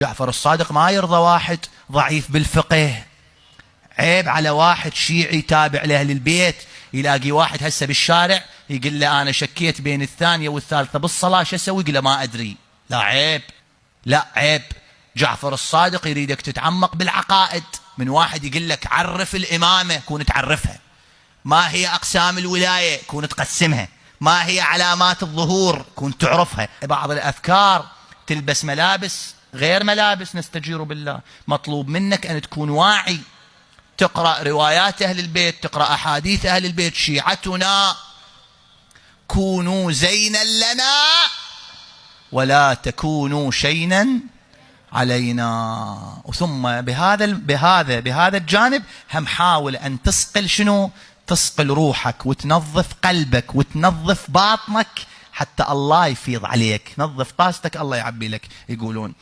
جعفر الصادق ما يرضى واحد ضعيف بالفقه. عيب على واحد شيعي تابع لأهل البيت يلاقي واحد هسه بالشارع يقول له أنا شكيت بين الثانية والثالثة بالصلاة شو أسوي؟ يقول له ما أدري. لا عيب، لا عيب. جعفر الصادق يريدك تتعمق بالعقائد. من واحد يقول لك عرف الإمامة، كون تعرفها. ما هي أقسام الولاية، كون تقسمها. ما هي علامات الظهور، كون تعرفها. بعض الأفكار تلبس ملابس غير ملابس، نستجير بالله. مطلوب منك أن تكون واعي، تقرأ روايات أهل البيت، تقرأ أحاديث أهل البيت. شيعتنا كونوا زينا لنا ولا تكونوا شينا علينا. ثم بهذا الجانب هم حاول أن تصقل شنو؟ تصقل روحك وتنظف قلبك وتنظف باطنك حتى الله يفيض عليك. نظف طاستك الله يعبي لك. يقولون